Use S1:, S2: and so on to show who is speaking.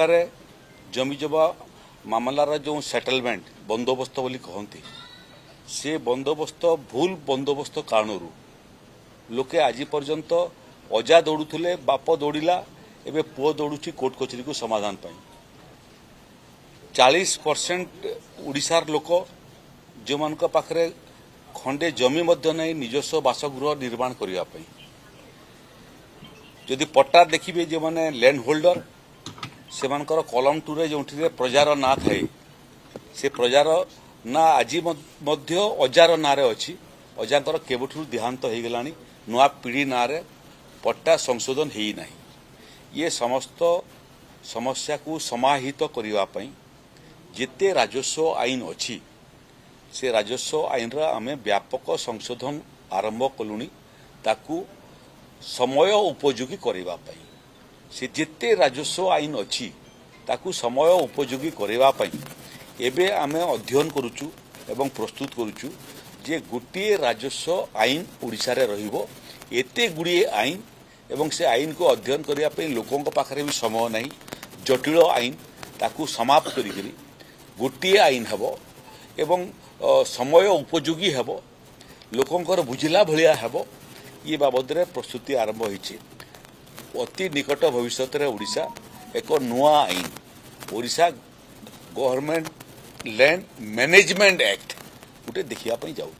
S1: प्रकार जमी जमा मामलार जो सेटलमेंट बंदोबस्त बोली कहती से बंदोबस्त भूल बंदोबस्त कारण लोके आज पर्यंत अजा दौड़ुले बाप दौड़ा एवं पुओ दौड़ुची कोर्ट कचेरी को समाधान पाई 40% उड़ीसार लोक जो मान पाखरे खंडे जमी नहीं निजस्व बासगृह निर्माण करने जदि पट्टा देखिए जो मैंने लैंड होल्डर से कलम 2 जो प्रजार ना थाए से प्रजार ना आज अजार ना अच्छी अजार केवठू देहांत हो गला नुआ पीढ़ी ना पट्टा संशोधन है ना ये समस्त समस्या को समाहित करने जिते राजस्व आईन अच्छी से राजस्व आईन आमे व्यापक संशोधन आरंभ कलुनी ताकू समय उपयोगी करने से जिते राजस्व आईन अच्छी ताकू समय उपयोगी करने एबे आमे अध्ययन करुचु एवं प्रस्तुत करुचु जे गोटे राजस्व आईन ओडिशा रे रहिबो एते गुड़िए आईन एवं से आईन को अध्ययन करने लोकों पाखरे भी समय नहीं जटिल आईन ताकू समाप्त करी गोटे आईन हेबो एवं समय उपयोगी हेबो लोकंकर बुझिला भलिया हेबो ये बाबद रे प्रस्तुति आरंभ होइछि अति निकट भविष्य में ओडिशा एक नुआ आईन Odisha government land management act गोटे देखिया जाऊ।